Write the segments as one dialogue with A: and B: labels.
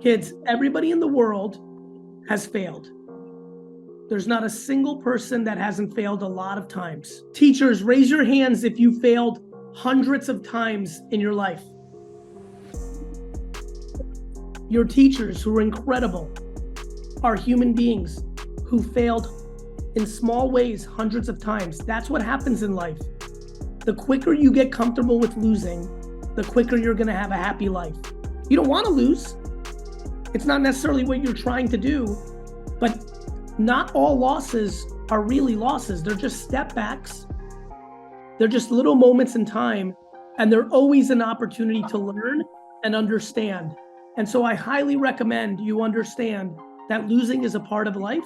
A: Kids, everybody in the world has failed. There's not a single person that hasn't failed a lot of times. Teachers, raise your hands if you failed hundreds of times in your life. Your teachers, who are incredible, are human beings who failed in small ways hundreds of times. That's what happens in life. The quicker you get comfortable with losing, the quicker you're gonna have a happy life. You don't wanna lose. It's not necessarily what you're trying to do, but not all losses are really losses. They're just setbacks. They're just little moments in time, and they're always an opportunity to learn and understand. And so I highly recommend you understand that losing is a part of life.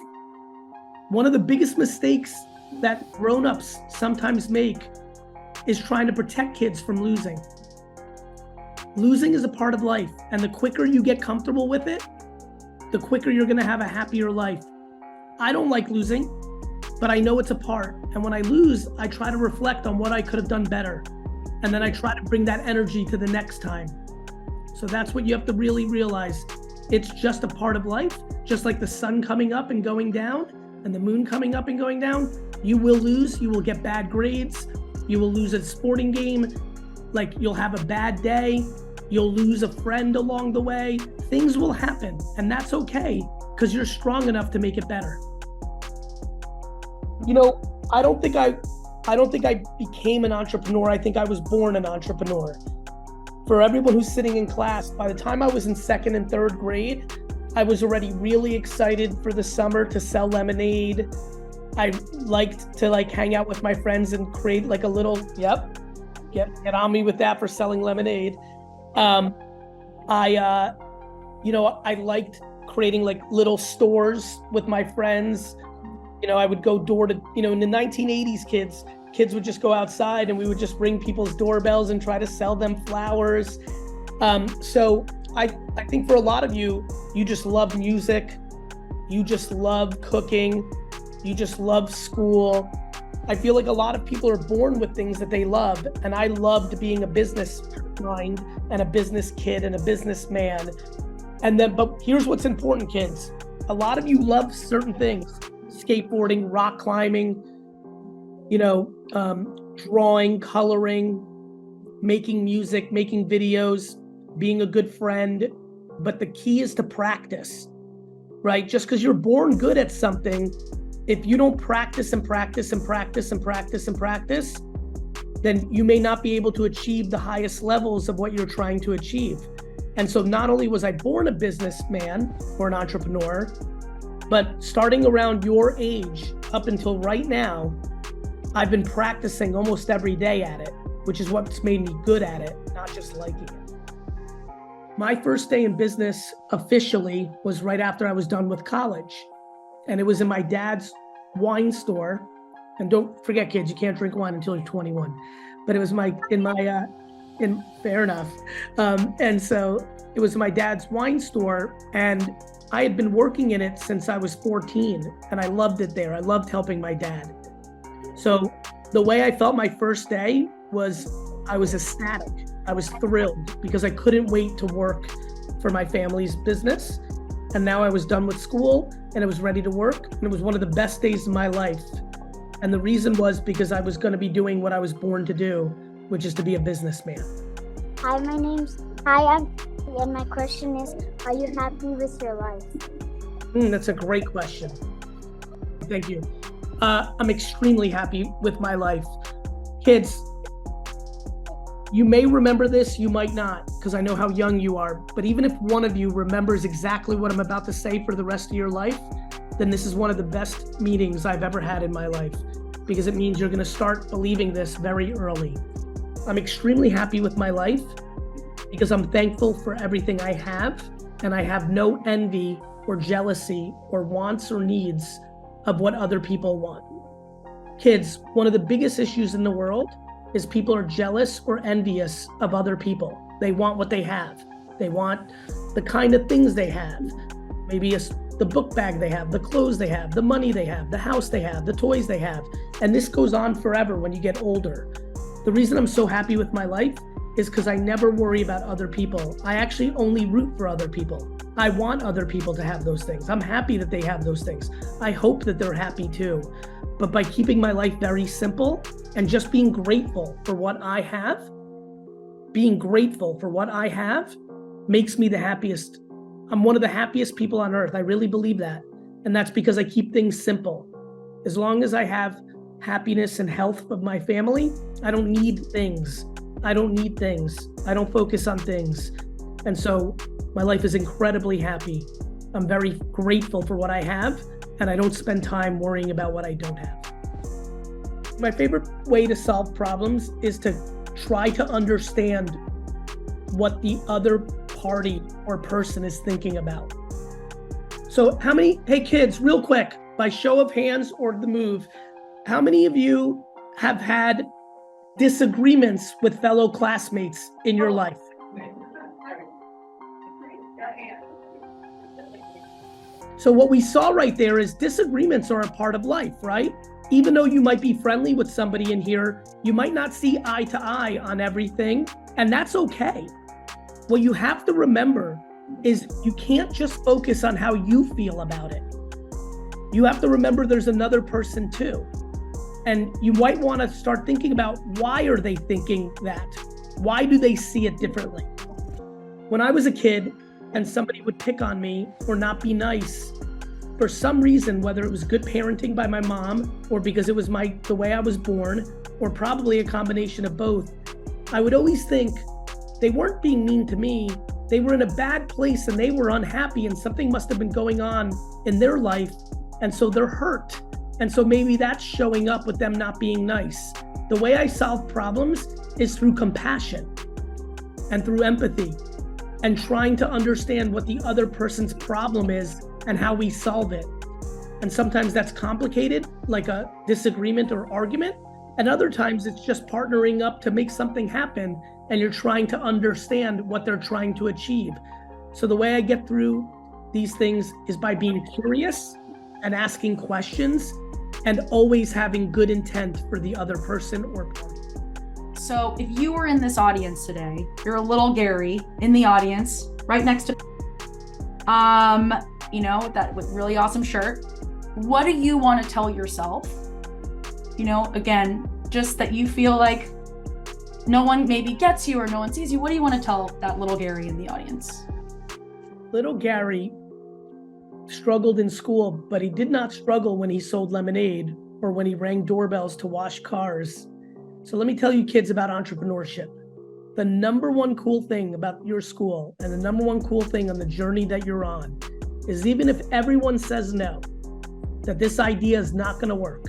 A: One of the biggest mistakes that grown-ups sometimes make is trying to protect kids from losing. Losing is a part of life, and the quicker you get comfortable with it, the quicker you're gonna have a happier life. I don't like losing, but I know it's a part. And when I lose, I try to reflect on what I could have done better. And then I try to bring that energy to the next time. So that's what you have to really realize. It's just a part of life, just like the sun coming up and going down and the moon coming up and going down. You will lose, you will get bad grades, you will lose a sporting game, like you'll have a bad day, you'll lose a friend along the way. Things will happen, and that's okay, because you're strong enough to make it better. You know, I don't think I became an entrepreneur. I think I was born an entrepreneur. For everyone who's sitting in class, by the time I was in 2nd and 3rd grade, I was already really excited for the summer to sell lemonade. I liked to hang out with my friends and create like a little, get on me with that for selling lemonade. I liked creating like little stores with my friends. You know, I would go door to, in the 1980s, kids would just go outside and we would just ring people's doorbells and try to sell them flowers. So I think for a lot of you, you just love music, you just love cooking, you just love school. I feel like a lot of people are born with things that they love, and I loved being a business mind and a business kid and a businessman. But here's what's important, kids. A lot of you love certain things: skateboarding, rock climbing, drawing, coloring, making music, making videos, being a good friend. But the key is to practice, right? Just because you're born good at something, if you don't practice and practice and practice and practice and practice, then you may not be able to achieve the highest levels of what you're trying to achieve. And so not only was I born a businessman or an entrepreneur, but starting around your age up until right now, I've been practicing almost every day at it, which is what's made me good at it, not just liking it. My first day in business officially was right after I was done with college. And it was in my dad's wine store. And don't forget, kids, you can't drink wine until you're 21. But it was fair enough. And so it was my dad's wine store, and I had been working in it since I was 14, and I loved it there. I loved helping my dad. So the way I felt my first day was I was ecstatic. I was thrilled because I couldn't wait to work for my family's business. And now I was done with school and I was ready to work, and it was one of the best days of my life. And the reason was because I was going to be doing what I was born to do, which is to be a businessman.
B: Hi, and my question is, are you happy with your life?
A: That's a great question. Thank you. I'm extremely happy with my life. Kids, you may remember this, you might not, because I know how young you are. But even if one of you remembers exactly what I'm about to say for the rest of your life, then this is one of the best meetings I've ever had in my life, because it means you're going to start believing this very early. I'm extremely happy with my life because I'm thankful for everything I have, and I have no envy or jealousy or wants or needs of what other people want. Kids, one of the biggest issues in the world is people are jealous or envious of other people. They want what they have. They want the kind of things they have. Maybe it's the book bag they have, the clothes they have, the money they have, the house they have, the toys they have. And this goes on forever when you get older. The reason I'm so happy with my life is because I never worry about other people. I actually only root for other people. I want other people to have those things. I'm happy that they have those things. I hope that they're happy too. But by keeping my life very simple and just being grateful for what I have, makes me the happiest. I'm one of the happiest people on earth. I really believe that. And that's because I keep things simple. As long as I have happiness and health of my family, I don't need things. I don't focus on things. And so my life is incredibly happy. I'm very grateful for what I have, and I don't spend time worrying about what I don't have. My favorite way to solve problems is to try to understand what the other party or person is thinking about. So hey kids, real quick, by show of hands or the move, how many of you have had disagreements with fellow classmates in your life? So what we saw right there is disagreements are a part of life, right? Even though you might be friendly with somebody in here, you might not see eye to eye on everything, and that's okay. What you have to remember is you can't just focus on how you feel about it. You have to remember there's another person too. And you might want to start thinking about, why are they thinking that? Why do they see it differently? When I was a kid and somebody would pick on me or not be nice, for some reason, whether it was good parenting by my mom or because it was the way I was born, or probably a combination of both, I would always think they weren't being mean to me. They were in a bad place and they were unhappy and something must have been going on in their life. And so they're hurt. And so maybe that's showing up with them not being nice. The way I solve problems is through compassion and through empathy and trying to understand what the other person's problem is and how we solve it. And sometimes that's complicated, like a disagreement or argument. And other times it's just partnering up to make something happen and you're trying to understand what they're trying to achieve. So the way I get through these things is by being curious and asking questions and always having good intent for the other person or party.
C: So if you were in this audience today, you're a little Gary in the audience, right next to, that with really awesome shirt. What do you want to tell yourself? Again, just that you feel like no one maybe gets you or no one sees you. What do you want to tell that little Gary in the audience?
A: Little Gary struggled in school, but he did not struggle when he sold lemonade or when he rang doorbells to wash cars. So let me tell you kids about entrepreneurship. The number one cool thing about your school and the number one cool thing on the journey that you're on is, even if everyone says no, that this idea is not going to work,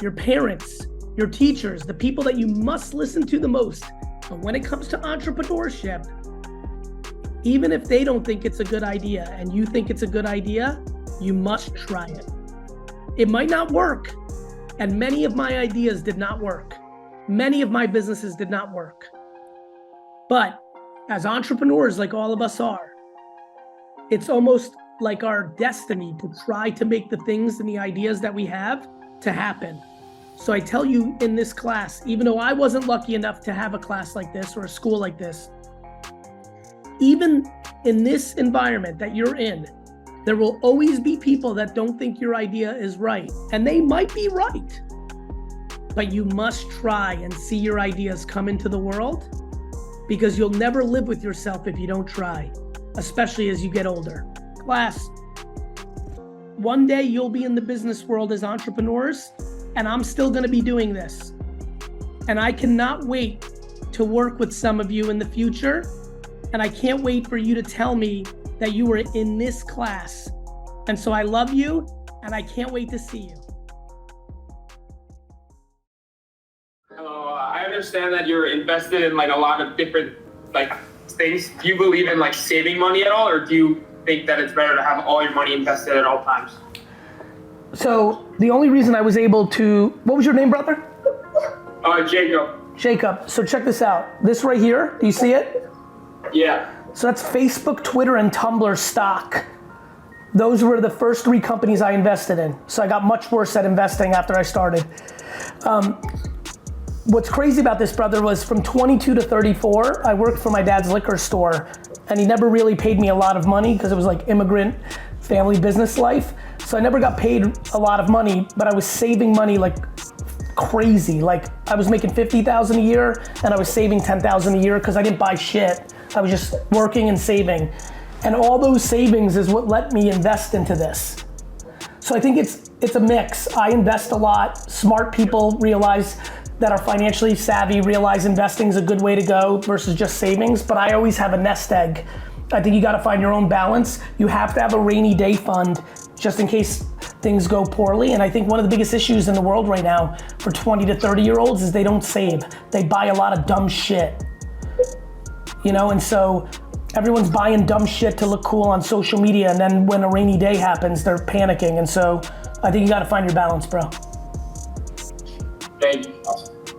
A: your parents, your teachers, the people that you must listen to the most, but when it comes to entrepreneurship, even if they don't think it's a good idea and you think it's a good idea, you must try it. It might not work, and many of my ideas did not work. Many of my businesses did not work. But as entrepreneurs, like all of us are, it's almost like our destiny to try to make the things and the ideas that we have to happen. So I tell you in this class, even though I wasn't lucky enough to have a class like this or a school like this, even in this environment that you're in, there will always be people that don't think your idea is right. And they might be right. But you must try and see your ideas come into the world, because you'll never live with yourself if you don't try, especially as you get older. Class, one day you'll be in the business world as entrepreneurs, and I'm still gonna be doing this. And I cannot wait to work with some of you in the future. And I can't wait for you to tell me that you were in this class. And so I love you, and I can't wait to see you.
D: Hello, I understand that you're invested in a lot of different things. Do you believe in saving money at all, or do you think that it's better to have all your money invested at all times?
A: So the only reason I was able to, what was your name, brother?
D: Jacob.
A: Jacob, so check this out. This right here, do you see it?
D: Yeah.
A: So that's Facebook, Twitter, and Tumblr stock. Those were the first 3 companies I invested in. So I got much worse at investing after I started. What's crazy about this, brother, was from 22 to 34, I worked for my dad's liquor store. and he never really paid me a lot of money because it was like immigrant family business life. So I never got paid a lot of money, but I was saving money like crazy. Like I was making $50,000 a year and I was saving $10,000 a year because I didn't buy shit. I was just working and saving. And all those savings is what let me invest into this. So I think it's a mix. I invest a lot. Smart people realize that are financially savvy, realize investing is a good way to go versus just savings, but I always have a nest egg. I think you gotta find your own balance. You have to have a rainy day fund just in case things go poorly. And I think one of the biggest issues in the world right now for 20 to 30 year olds is they don't save. They buy a lot of dumb shit. You know, and so everyone's buying dumb shit to look cool on social media, and then when a rainy day happens, they're panicking. And so I think you gotta find your balance, bro.
D: Thank you.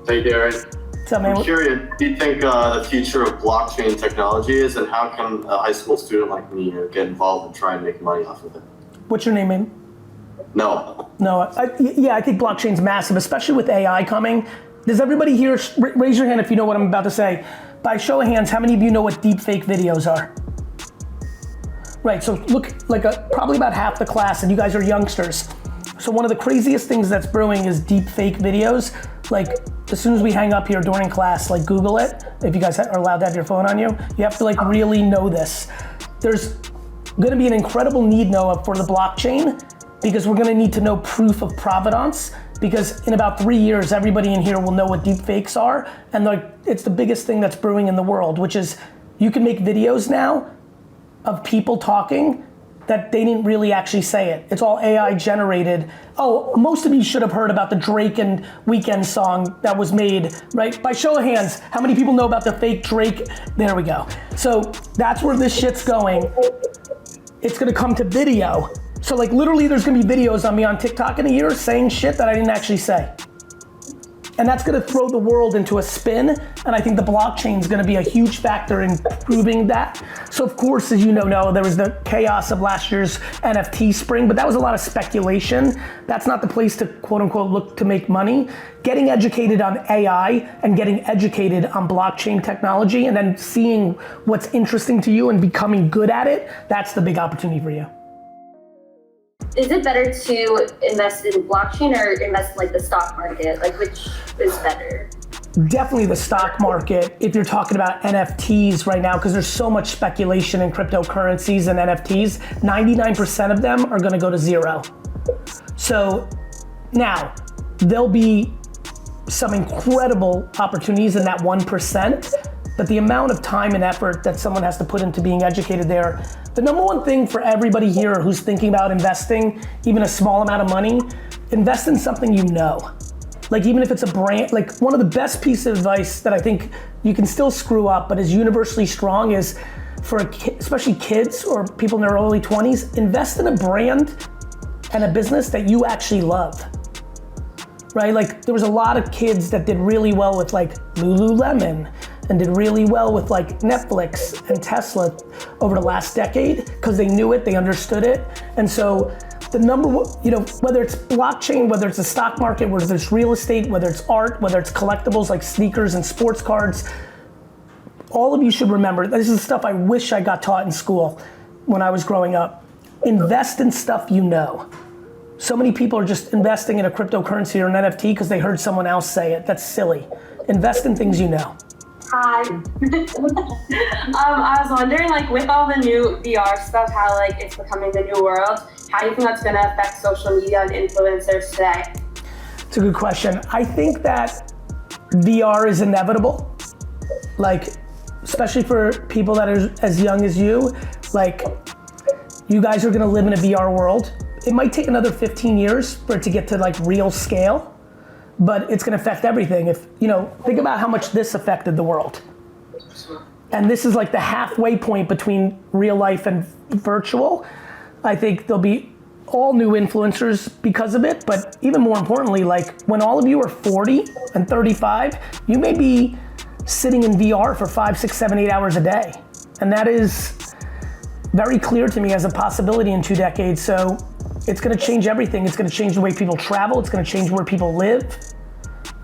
E: Thank you, Aaron.
A: What's up, man?
E: I'm curious, what do you think the future of blockchain technology is, and how can a high school student like me get involved and try and make money off of it?
A: What's your name, man?
E: No.
A: No, I think blockchain's massive, especially with AI coming. Does everybody here, raise your hand if you know what I'm about to say. By show of hands, how many of you know what deepfake videos are? Right, so look, like probably about half the class, and you guys are youngsters. So one of the craziest things that's brewing is deepfake videos. Like, as soon as we hang up here during class, like Google it, if you guys are allowed to have your phone on you. You have to like really know this. There's gonna be an incredible need, Noah, for the blockchain, because we're gonna need to know proof of provenance, because in about 3 years, everybody in here will know what deepfakes are, and like, it's the biggest thing that's brewing in the world, which is you can make videos now of people talking that they didn't really actually say it. It's all AI generated. Oh, most of you should have heard about the Drake and Weeknd song that was made, right? By show of hands, how many people know about the fake Drake? There we go. So that's where this shit's going. It's gonna come to video. So like literally there's gonna be videos on me on TikTok in a year saying shit that I didn't actually say. And that's gonna throw the world into a spin, and I think the blockchain is gonna be a huge factor in proving that. So of course, as you know, there was the chaos of last year's NFT spring, but that was a lot of speculation. That's not the place to quote unquote look to make money. Getting educated on AI and getting educated on blockchain technology and then seeing what's interesting to you and becoming good at it, that's the big opportunity for you.
F: Is it better to invest in blockchain or invest in like the stock market? Like which is better?
A: Definitely the stock market if you're talking about NFTs right now, because there's so much speculation in cryptocurrencies and NFTs. 99% of them are gonna go to zero. So now, there'll be some incredible opportunities in that 1%, but the amount of time and effort that someone has to put into being educated there, the number one thing for everybody here who's thinking about investing, even a small amount of money, invest in something you know. Like even if it's a brand, like one of the best pieces of advice that I think you can still screw up, but is universally strong is for especially kids or people in their early 20s, invest in a brand and a business that you actually love. Right? Like there was a lot of kids that did really well with like Lululemon and did really well with like Netflix and Tesla over the last decade because they knew it, they understood it. And so the number one, whether it's blockchain, whether it's the stock market, whether it's real estate, whether it's art, whether it's collectibles like sneakers and sports cards, all of you should remember, this is stuff I wish I got taught in school when I was growing up. Invest in stuff you know. So many people are just investing in a cryptocurrency or an NFT because they heard someone else say it. That's silly. Invest in things you know.
F: Hi. I was wondering, like, with all the new VR stuff, how like it's becoming the new world, how do you think that's gonna affect social media and influencers today?
A: It's a good question. I think that VR is inevitable. Like, especially for people that are as young as you, like, you guys are gonna live in a VR world. It might take another 15 years for it to get to like real scale, but it's gonna affect everything. If, think about how much this affected the world. And this is like the halfway point between real life and virtual. I think there'll be all new influencers because of it, but even more importantly, like when all of you are 40 and 35, you may be sitting in VR for 5, 6, 7, 8 hours a day. And that is very clear to me as a possibility in 2 decades. So it's gonna change everything. It's gonna change the way people travel. It's gonna change where people live.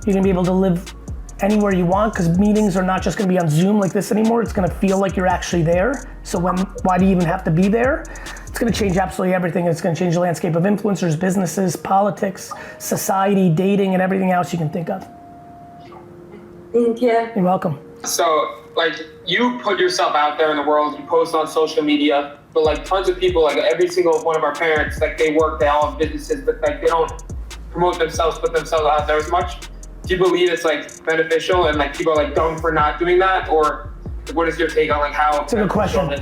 A: You're gonna be able to live anywhere you want, because meetings are not just gonna be on Zoom like this anymore. It's gonna feel like you're actually there. So why do you even have to be there? It's gonna change absolutely everything. It's gonna change the landscape of influencers, businesses, politics, society, dating, and everything else you can think of.
F: Thank you.
A: You're welcome.
D: So, like, you put yourself out there in the world, you post on social media, but like tons of people, like every single one of our parents, like they work, they all have businesses, but like they don't promote themselves, put themselves out there as much. Do you believe it's like beneficial and like people are like dumb for not doing that? Or what is your take on like how?
A: It's a good question.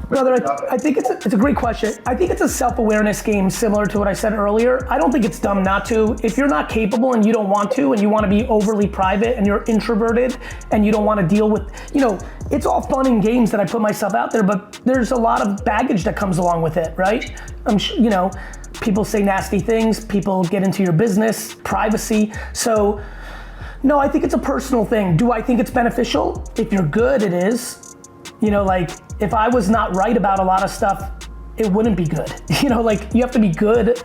A: Brother, I think it's a great question. I think it's a self-awareness game similar to what I said earlier. I don't think it's dumb not to. If you're not capable and you don't want to, and you want to be overly private and you're introverted and you don't want to deal with, it's all fun and games that I put myself out there, but there's a lot of baggage that comes along with it, right? I'm sure, people say nasty things, people get into your business, privacy. So, no, I think it's a personal thing. Do I think it's beneficial? If you're good, it is. If I was not right about a lot of stuff, it wouldn't be good. You have to be good.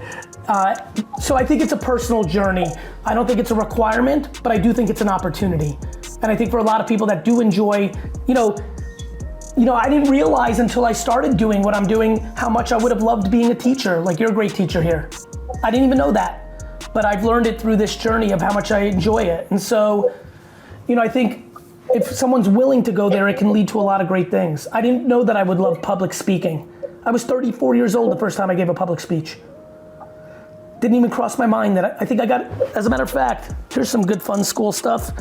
A: So I think it's a personal journey. I don't think it's a requirement, but I do think it's an opportunity. And I think for a lot of people that do enjoy, I didn't realize until I started doing what I'm doing how much I would have loved being a teacher. Like, you're a great teacher here. I didn't even know that, but I've learned it through this journey of how much I enjoy it. And so, I think if someone's willing to go there, it can lead to a lot of great things. I didn't know that I would love public speaking. I was 34 years old the first time I gave a public speech. Didn't even cross my mind that I think I got, as a matter of fact, here's some good fun school stuff.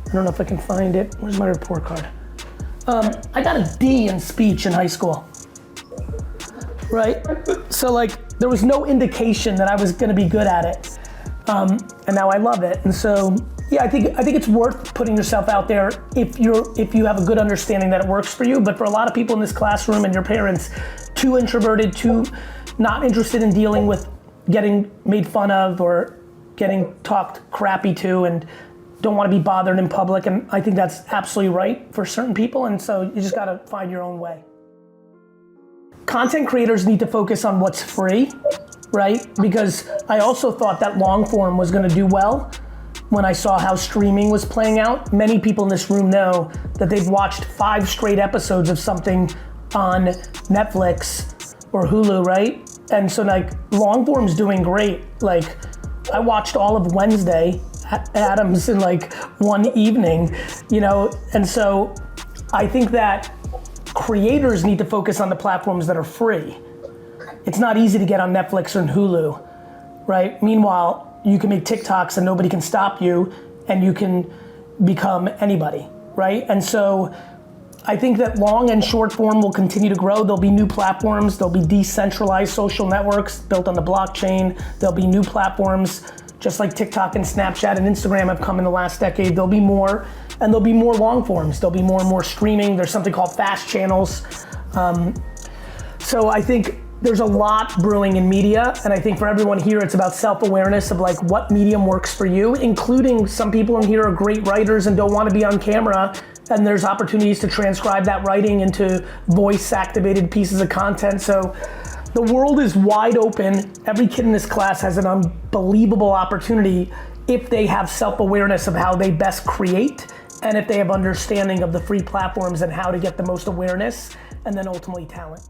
A: I don't know if I can find it. Where's my report card? I got a D in speech in high school, right? So there was no indication that I was gonna be good at it. And now I love it. And so, yeah, I think it's worth putting yourself out there if you have a good understanding that it works for you. But for a lot of people in this classroom and your parents, too introverted, too not interested in dealing with getting made fun of or getting talked crappy to, and don't want to be bothered in public. And I think that's absolutely right for certain people. And so you just got to find your own way. Content creators need to focus on what's free, right? Because I also thought that long form was going to do well. When I saw how streaming was playing out, many people in this room know that they've watched 5 straight episodes of something on Netflix or Hulu, right? And so long form's doing great. I watched all of Wednesday Addams in one evening, and so I think that creators need to focus on the platforms that are free. It's not easy to get on Netflix or Hulu, right? Meanwhile, you can make TikToks and nobody can stop you, and you can become anybody, right? And so I think that long and short form will continue to grow. There'll be new platforms, there'll be decentralized social networks built on the blockchain. There'll be new platforms, just like TikTok and Snapchat and Instagram have come in the last decade. There'll be more, and there'll be more long forms. There'll be more and more streaming. There's something called fast channels. So I think there's a lot brewing in media, and I think for everyone here, it's about self-awareness of what medium works for you, including some people in here are great writers and don't want to be on camera, and there's opportunities to transcribe that writing into voice-activated pieces of content. So the world is wide open. Every kid in this class has an unbelievable opportunity if they have self-awareness of how they best create, and if they have understanding of the free platforms and how to get the most awareness, and then ultimately talent.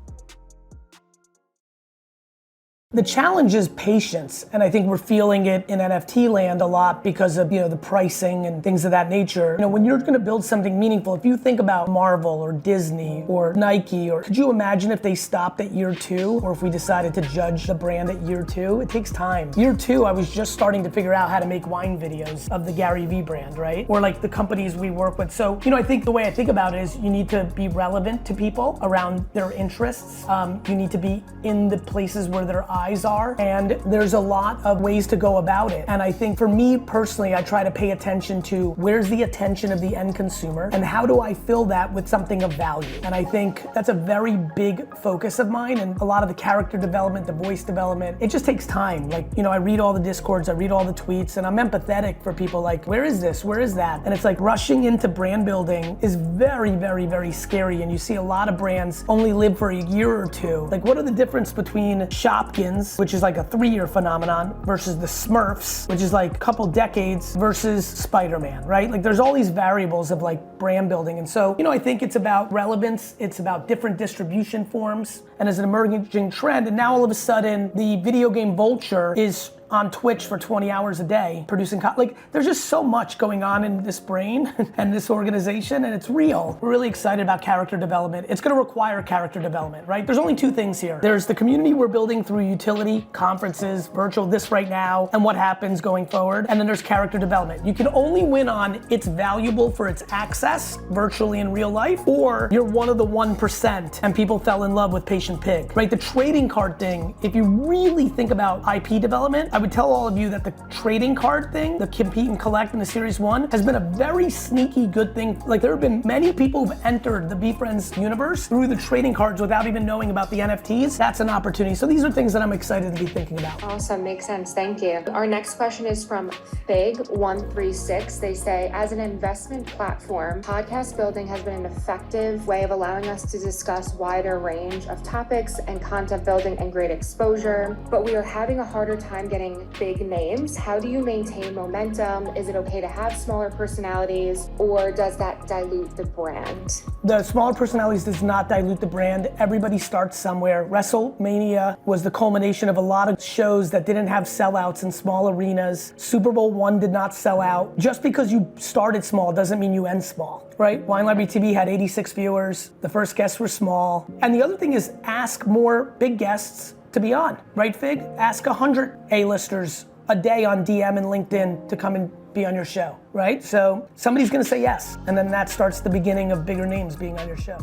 A: The challenge is patience, and I think we're feeling it in NFT land a lot because of the pricing and things of that nature. When you're going to build something meaningful, if you think about Marvel or Disney or Nike, or could you imagine if they stopped at year 2, or if we decided to judge the brand at year 2? It takes time. Year 2, I was just starting to figure out how to make wine videos of the Garyvee brand, right? Or the companies we work with. So I think the way I think about it is you need to be relevant to people around their interests. You need to be in the places where their eyes are, and there's a lot of ways to go about it. And I think for me personally, I try to pay attention to where's the attention of the end consumer and how do I fill that with something of value. And I think that's a very big focus of mine, and a lot of the character development, the voice development, it just takes time. I read all the discords, I read all the tweets, and I'm empathetic for people where is this, where is that? And it's rushing into brand building is very, very, very scary, and you see a lot of brands only live for a year or two. What are the difference between Shopkins Friends, which is like a 3-year phenomenon, versus the Smurfs, which is like a couple decades, versus Spider-Man, right? Like there's all these variables of like brand building. And so, I think it's about relevance, it's about different distribution forms, and as an emerging trend, and now all of a sudden, the video game vulture is on Twitch for 20 hours a day producing like there's just so much going on in this brain and this organization, and it's real. We're really excited about character development. It's going to require character development, right? There's only two things here. There's the community we're building through utility, conferences, virtual, this right now, and what happens going forward. And then there's character development. You can only win on it's valuable for its access virtually in real life, or you're one of the 1% and people fell in love with Patient Pig, right? The trading card thing, if you really think about IP development, I would tell all of you that the trading card thing, the compete and collect in the Series 1, has been a very sneaky good thing. Like there have been many people who've entered the BeFriends universe through the trading cards without even knowing about the NFTs. That's an opportunity. So these are things that I'm excited to be thinking about.
G: Awesome, makes sense, thank you. Our next question is from Fig136. They say, as an investment platform, podcast building has been an effective way of allowing us to discuss wider range of topics and content building and great exposure, but we are having a harder time getting big names. How do you maintain momentum? Is it okay to have smaller personalities, or does that dilute the brand?
A: The smaller personalities does not dilute the brand. Everybody starts somewhere. WrestleMania was the culmination of a lot of shows that didn't have sellouts in small arenas. Super Bowl I did not sell out. Just because you started small doesn't mean you end small, right? Wine Library TV had 86 viewers. The first guests were small. And the other thing is ask more big guests to be on, right, Fig? Ask 100 A-listers a day on DM and LinkedIn to come and be on your show, right? So somebody's gonna say yes, and then that starts the beginning of bigger names being on your show.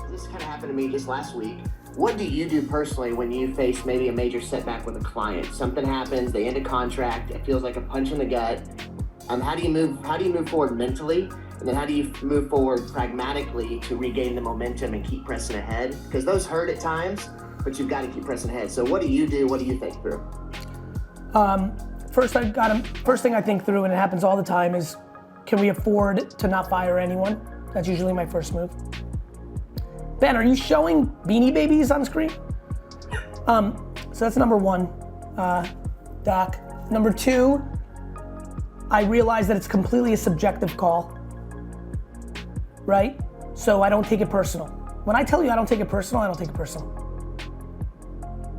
H: This kind of happened to me just last week. What do you do personally when you face maybe a major setback with a client? Something happens, they end a contract, it feels like a punch in the gut. How do you move forward mentally? And then how do you move forward pragmatically to regain the momentum and keep pressing ahead? Because those hurt at times, but you've got to keep pressing ahead. So what do you do? What do you think through?
A: First thing I think through, and it happens all the time, is can we afford to not fire anyone? That's usually my first move. Ben, are you showing Beanie Babies on screen? So that's number one, Doc. Number two, I realize that it's completely a subjective call, right? So I don't take it personal. When I tell you I don't take it personal, I don't take it personal.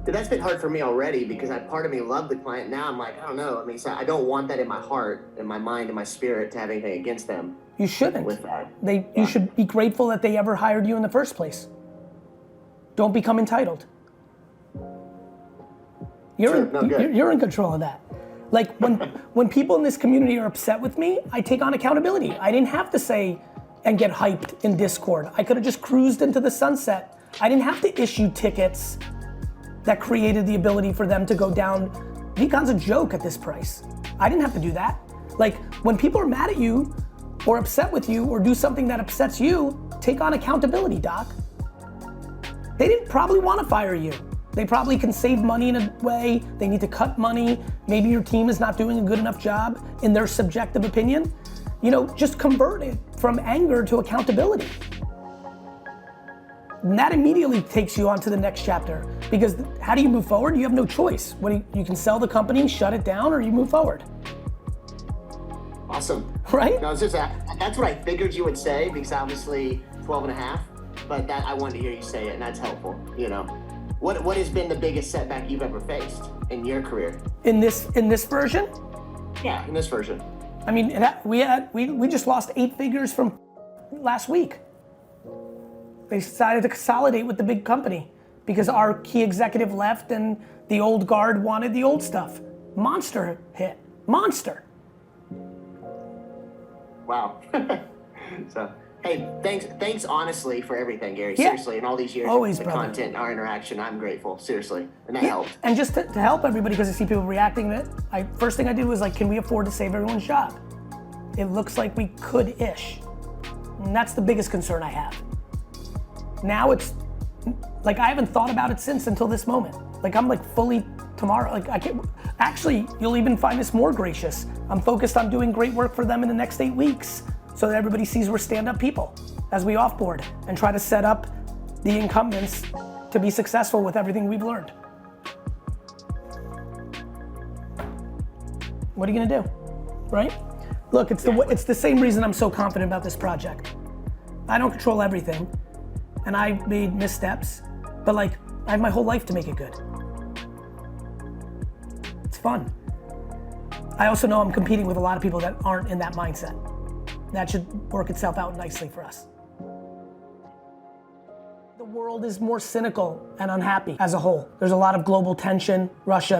H: That's been hard for me already because part of me loved the client. Now I'm like, I don't know. I mean, so I don't want that in my heart, in my mind, in my spirit to have anything against them.
A: You shouldn't.
H: With that.
A: You should be grateful that they ever hired you in the first place. Don't become entitled. You're in control of that. Like when people in this community are upset with me, I take on accountability. I didn't have to say and get hyped in Discord. I could have just cruised into the sunset. I didn't have to issue tickets that created the ability for them to go down. VCon's a joke at this price. I didn't have to do that. Like when people are mad at you or upset with you or do something that upsets you, take on accountability, Doc. They didn't probably want to fire you. They probably can save money in a way. They need to cut money. Maybe your team is not doing a good enough job in their subjective opinion. Just convert it from anger to accountability. And that immediately takes you on to the next chapter, because how do you move forward? You have no choice. You can sell the company, shut it down, or you move forward.
H: Awesome.
A: Right?
H: No, it's just that's what I figured you would say, because obviously 12 and a half, but that I wanted to hear you say it, and that's helpful. What has been the biggest setback you've ever faced in your career? In this version? Yeah, in this version.
A: I mean, we just lost 8 figures from last week. They decided to consolidate with the big company because our key executive left and the old guard wanted the old stuff. Monster hit. Monster.
H: Wow. So, hey, thanks honestly for everything, Gary.
A: Yeah.
H: Seriously, in all these years,
A: always,
H: the
A: brother.
H: content, our interaction, I'm grateful. Seriously, and that helped.
A: And just to help everybody, because I see people reacting to it, first thing I did was can we afford to save everyone's job? It looks like we could-ish. And that's the biggest concern I have. Now it's I haven't thought about it until this moment. I'm fully tomorrow. I can't. Actually, you'll even find this more gracious. I'm focused on doing great work for them in the next 8 weeks, so that everybody sees we're stand-up people as we offboard and try to set up the incumbents to be successful with everything we've learned. What are you gonna do, right? Look, it's the same reason I'm so confident about this project. I don't control everything, and I made missteps, but like, I have my whole life to make it good. It's fun. I also know I'm competing with a lot of people that aren't in that mindset. That should work itself out nicely for us. The world is more cynical and unhappy as a whole. There's a lot of global tension. Russia,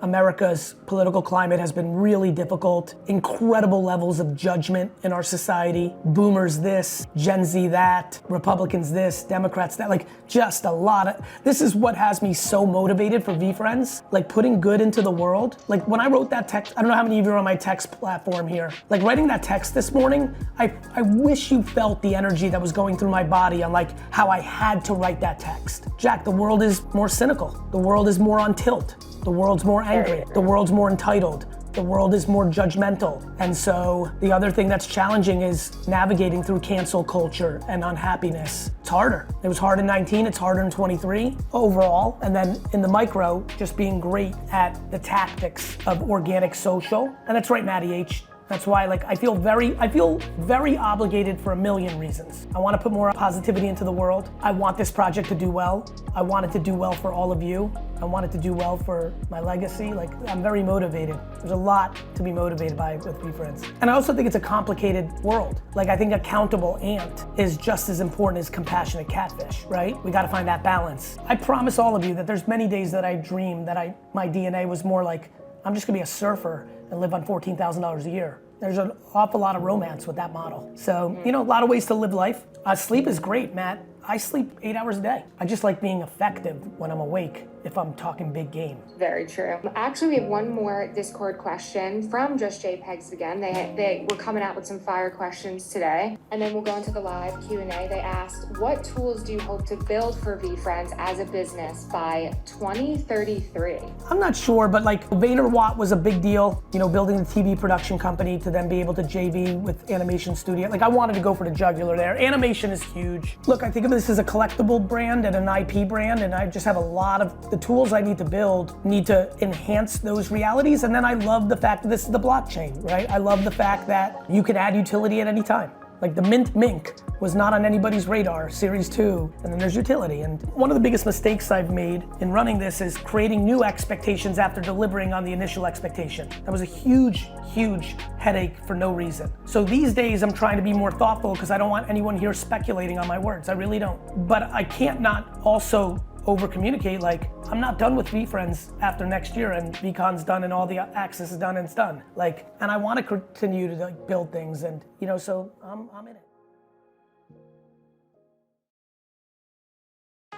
A: America's political climate has been really difficult. Incredible levels of judgment in our society. Boomers this, Gen Z that, Republicans this, Democrats that, like just a lot of, this is what has me so motivated for VeeFriends, like putting good into the world. Like when I wrote that text, I don't know how many of you are on my text platform here, like writing that text this morning, I wish you felt the energy that was going through my body on like how I had to write that text. Jack, the world is more cynical. The world is more on tilt. The world's more angry, the world's more entitled, the world is more judgmental. And so the other thing that's challenging is navigating through cancel culture and unhappiness. It's harder. It was hard in 19, it's harder in 23 overall. And then in the micro, just being great at the tactics of organic social. And that's right, Maddie H. That's why like I feel very obligated for a million reasons. I want to put more positivity into the world. I want this project to do well. I want it to do well for all of you. I want it to do well for my legacy. Like I'm very motivated. There's a lot to be motivated by with VeeFriends. And I also think it's a complicated world. Like I think accountable ant is just as important as compassionate catfish, right? We got to find that balance. I promise all of you that there's many days that I dream that my DNA was more like, I'm just gonna be a surfer and live on $14,000 a year. There's an awful lot of romance with that model. So, you know, a lot of ways to live life. Sleep is great, Matt. I sleep 8 hours a day. I just like being effective when I'm awake if I'm talking big game.
G: Very true. Actually, we have one more Discord question from Just JPEGs again. They were coming out with some fire questions today. And then we'll go into the live Q&A. They asked, what tools do you hope to build for VeeFriends as a business by 2033?
A: I'm not sure, but like VaynerWatt was a big deal, you know, building the TV production company to then be able to JV with animation studio. Like I wanted to go for the jugular there. Animation is huge. Look, I think of this as a collectible brand and an IP brand, and I just have a lot of the tools I need to build need to enhance those realities. And then I love the fact that this is the blockchain, right? I love the fact that you can add utility at any time. Like the Mint Mink was not on anybody's radar, Series 2, and then there's utility. And one of the biggest mistakes I've made in running this is creating new expectations after delivering on the initial expectation. That was a huge, huge headache for no reason. So these days I'm trying to be more thoughtful because I don't want anyone here speculating on my words, I really don't. But I can't not also over communicate, like I'm not done with VeeFriends after next year and VCon's done and all the access is done and it's done. Like, and I want to continue to like build things and, you know, so I'm in it.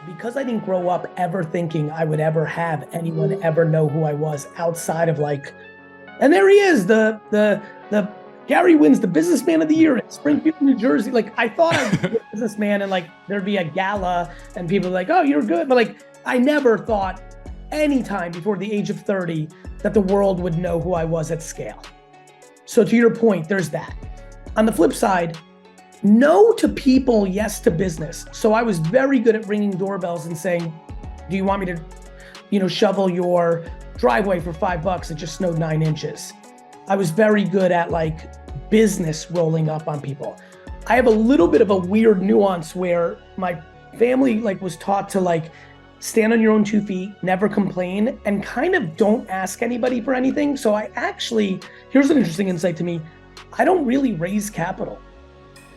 A: Because I didn't grow up ever thinking I would ever have anyone ever know who I was outside of like, and there he is, the Gary wins the businessman of the year in Springfield, New Jersey. Like I thought I would be a businessman and like there'd be a gala and people were like, oh, you're good. But like, I never thought any time before the age of 30 that the world would know who I was at scale. So to your point, there's that. On the flip side, no to people, yes to business. So I was very good at ringing doorbells and saying, do you want me to, you know, shovel your driveway for $5? It just snowed 9 inches. I was very good at like business rolling up on people. I have a little bit of a weird nuance where my family like was taught to like stand on your own 2 feet, never complain, and kind of don't ask anybody for anything. So I actually, here's an interesting insight to me. I don't really raise capital.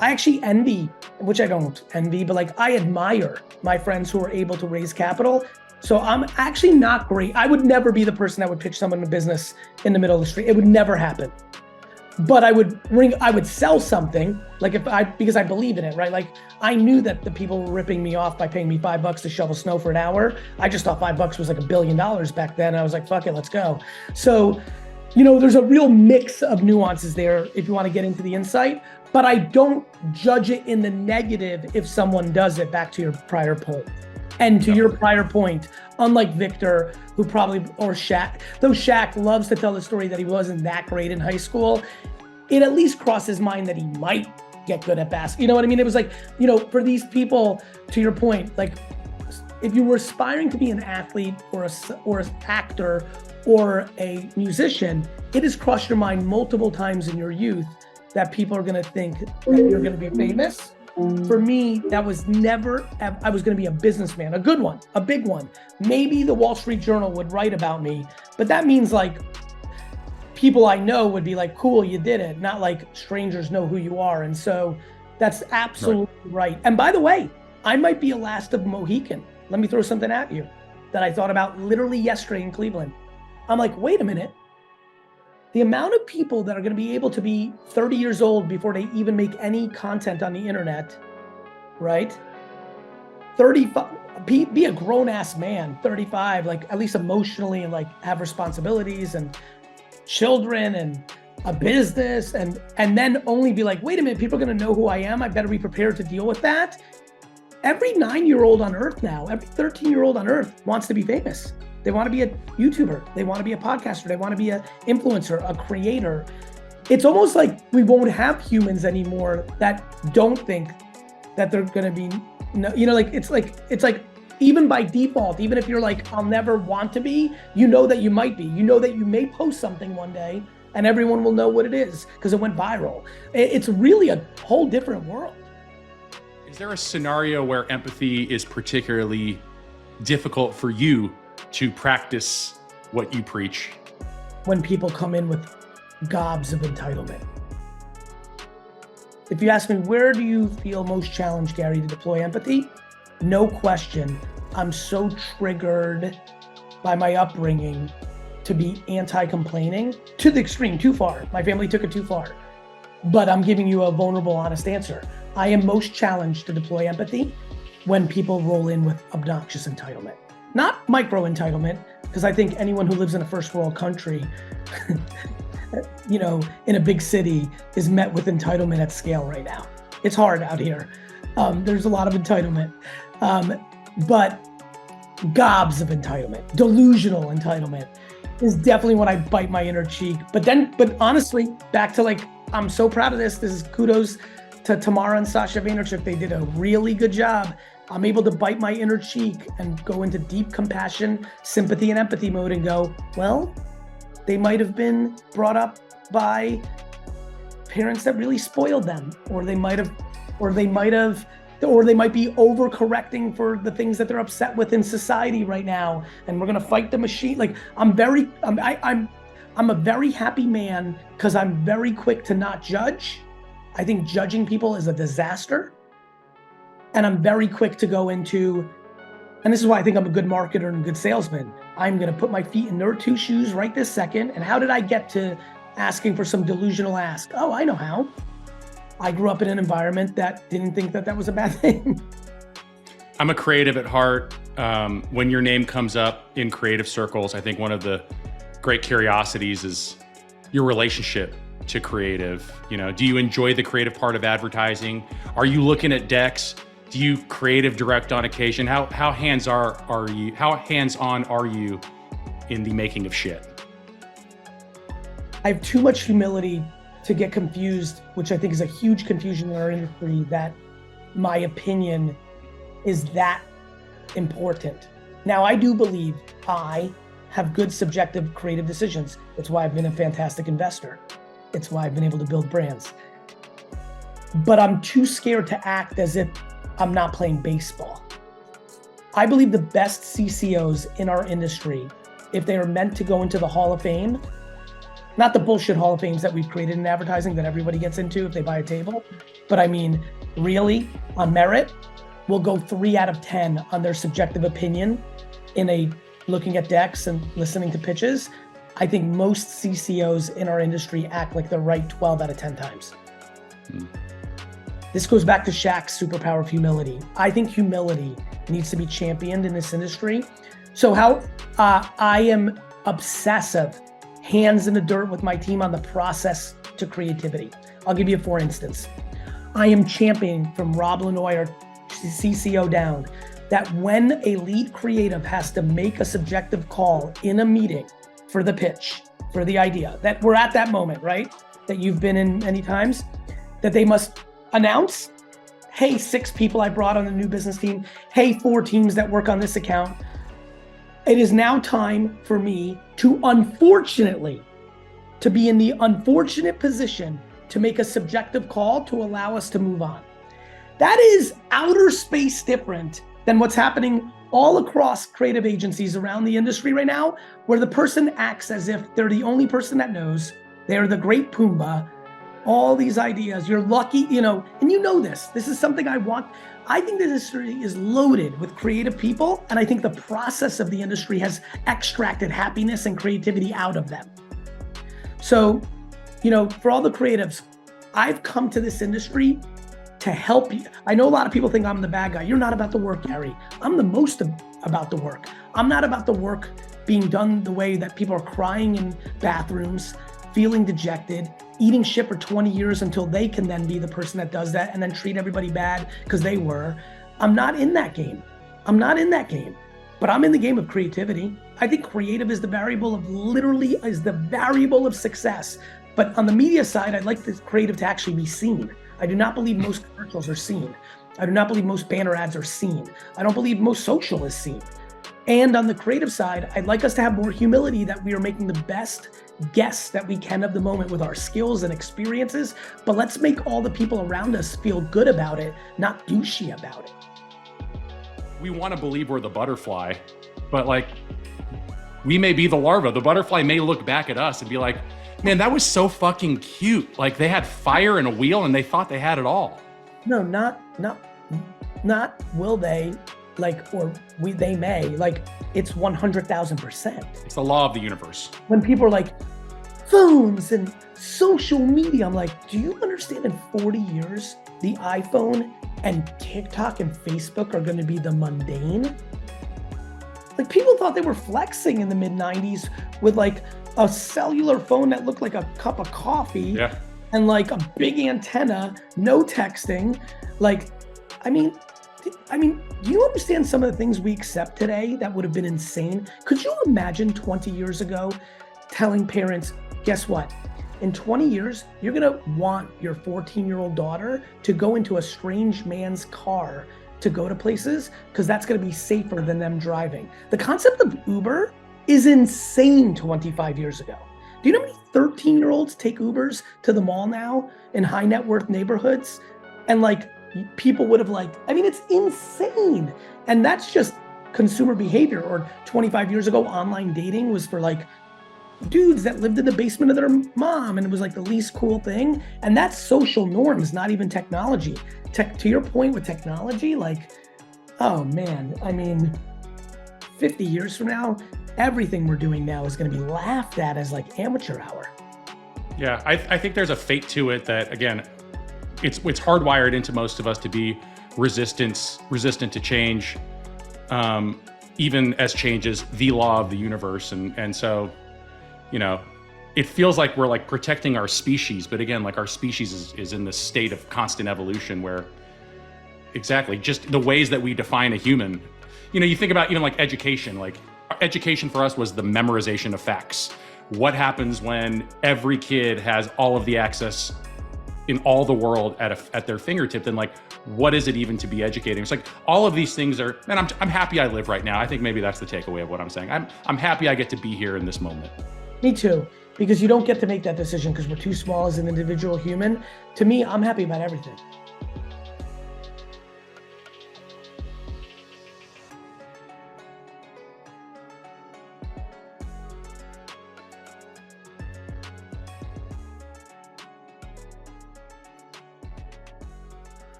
A: I actually envy, which I don't envy, but like I admire my friends who are able to raise capital. So I'm actually not great. I would never be the person that would pitch someone in business in the middle of the street. It would never happen. But I would sell something, like because I believe in it, right? Like I knew that the people were ripping me off by paying me $5 to shovel snow for an hour. I just thought $5 was like $1 billion back then. I was like, fuck it, let's go. So, you know, there's a real mix of nuances there if you want to get into the insight, but I don't judge it in the negative if someone does it, back to your prior poll. And to your prior point, unlike Victor, who probably, or Shaq, though Shaq loves to tell the story that he wasn't that great in high school, it at least crossed his mind that he might get good at basketball. You know what I mean? It was like, you know, for these people, to your point, like if you were aspiring to be an athlete or an actor or a musician, it has crossed your mind multiple times in your youth that people are going to think that you're going to be famous. For me, that was never, I was going to be a businessman, a good one, a big one. Maybe the Wall Street Journal would write about me, but that means like people I know would be like, cool, you did it, not like strangers know who you are. And so that's absolutely right. And by the way, I might be a last of Mohican. Let me throw something at you that I thought about literally yesterday in Cleveland. I'm like, wait a minute. The amount of people that are going to be able to be 30 years old before they even make any content on the internet, right? 35, be a grown ass man, 35, like at least emotionally, and like have responsibilities and children and a business, and then only be like, wait a minute, people are going to know who I am. I better be prepared to deal with that. Every 9-year-old on earth now, every 13-year-old on earth wants to be famous. They want to be a YouTuber. They want to be a podcaster. They want to be an influencer, a creator. It's almost like we won't have humans anymore that don't think that they're going to be, it's like even by default, even if you're like, I'll never want to be, you know that you might be. You know that you may post something one day and everyone will know what it is because it went viral. It's really a whole different world.
I: Is there a scenario where empathy is particularly difficult for you to practice what you preach?
A: When people come in with gobs of entitlement. If you ask me, where do you feel most challenged, Gary, to deploy empathy? No question. I'm so triggered by my upbringing to be anti-complaining to the extreme, too far. My family took it too far. But I'm giving you a vulnerable, honest answer. I am most challenged to deploy empathy when people roll in with obnoxious entitlement. Not micro entitlement, because I think anyone who lives in a first world country, in a big city is met with entitlement at scale right now. It's hard out here. There's a lot of entitlement, but gobs of entitlement, delusional entitlement is definitely when I bite my inner cheek. But honestly, back to like, I'm so proud of this. This is kudos to Tamara and Sasha Vaynerchuk. They did a really good job. I'm able to bite my inner cheek and go into deep compassion, sympathy, and empathy mode and go, well, they might have been brought up by parents that really spoiled them, or they might be overcorrecting for the things that they're upset with in society right now. And we're gonna fight the machine. Like I'm a very happy man because I'm very quick to not judge. I think judging people is a disaster. And I'm very quick to go into, and this is why I think I'm a good marketer and a good salesman. I'm gonna put my feet in their two shoes right this second. And how did I get to asking for some delusional ask? Oh, I know how. I grew up in an environment that didn't think that was a bad thing.
I: I'm a creative at heart. When your name comes up in creative circles, I think one of the great curiosities is your relationship to creative. Do you enjoy the creative part of advertising? Are you looking at decks? Do you creative direct on occasion? How hands-on are you in the making of shit?
A: I have too much humility to get confused, which I think is a huge confusion in our industry, that my opinion is that important. Now, I do believe I have good subjective creative decisions. It's why I've been a fantastic investor. It's why I've been able to build brands. But I'm too scared to act as if I'm not playing baseball. I believe the best CCOs in our industry, if they are meant to go into the Hall of Fame, not the bullshit Hall of Fames that we've created in advertising that everybody gets into if they buy a table, but I mean, really, on merit, will go 3 out of 10 on their subjective opinion in looking at decks and listening to pitches. I think most CCOs in our industry act like they're right 12 out of 10 times. This goes back to Shaq's superpower of humility. I think humility needs to be championed in this industry. So how I am obsessive, hands in the dirt with my team on the process to creativity. I'll give you a for instance. I am championing from Rob Lanoy, our CCO down, that when a lead creative has to make a subjective call in a meeting for the pitch, for the idea, that we're at that moment, right? That you've been in many times, that they must announce, hey, 6 people I brought on the new business team. Hey, 4 teams that work on this account. It is now time for me to, unfortunately, to be in the unfortunate position to make a subjective call to allow us to move on. That is outer space different than what's happening all across creative agencies around the industry right now, where the person acts as if they're the only person that knows, they're the great Pumbaa, all these ideas, you're lucky, you know, and you know this. This is something I want. I think the industry is loaded with creative people, and I think the process of the industry has extracted happiness and creativity out of them. So, you know, for all the creatives, I've come to this industry to help you. I know a lot of people think I'm the bad guy. You're not about the work, Gary. I'm the most about the work. I'm not about the work being done the way that people are crying in bathrooms, feeling dejected, eating shit for 20 years until they can then be the person that does that and then treat everybody bad because they were. I'm not in that game. I'm not in that game, but I'm in the game of creativity. I think creative is the variable of success. But on the media side, I'd like the creative to actually be seen. I do not believe most commercials are seen. I do not believe most banner ads are seen. I don't believe most social is seen. And on the creative side, I'd like us to have more humility that we are making the best guess that we can of the moment with our skills and experiences, but let's make all the people around us feel good about it, not douchey about it.
I: We want to believe we're the butterfly, but like, we may be the larva. The butterfly may look back at us and be like, man, that was so fucking cute. Like they had fire and a wheel and they thought they had it all.
A: No, not will they, like, or they may, like, it's 100,000%.
I: It's the law of the universe.
A: When people are like, phones and social media, I'm like, do you understand in 40 years, the iPhone and TikTok and Facebook are gonna be the mundane? Like, people thought they were flexing in the mid 90s with like a cellular phone that looked like a cup of coffee and like a big antenna, no texting. Like, I mean, do you understand some of the things we accept today that would have been insane? Could you imagine 20 years ago telling parents, guess what? In 20 years, you're gonna want your 14-year-old daughter to go into a strange man's car to go to places because that's gonna be safer than them driving. The concept of Uber is insane 25 years ago. Do you know how many 13-year-olds take Ubers to the mall now in high net worth neighborhoods? And like, people would have like, I mean, it's insane. And that's just consumer behavior. Or 25 years ago, online dating was for like dudes that lived in the basement of their mom, and it was like the least cool thing. And that's social norms, not even technology. To your point with technology, like, oh man, I mean, 50 years from now, everything we're doing now is going to be laughed at as like amateur hour.
I: Yeah, I think there's a fate to it that, again, it's hardwired into most of us to be resistant to change, even as change is the law of the universe. And so, you know, it feels like we're like protecting our species, but again, like our species is in this state of constant evolution where exactly just the ways that we define a human, you know, you think about even like education for us was the memorization of facts. What happens when every kid has all of the access in all the world at their fingertip? Then like, what is it even to be educating? It's like all of these things are, man, I'm happy I live right now. I think maybe that's the takeaway of what I'm saying. I'm happy I get to be here in this moment.
A: Me too, because you don't get to make that decision because we're too small as an individual human. To me, I'm happy about everything.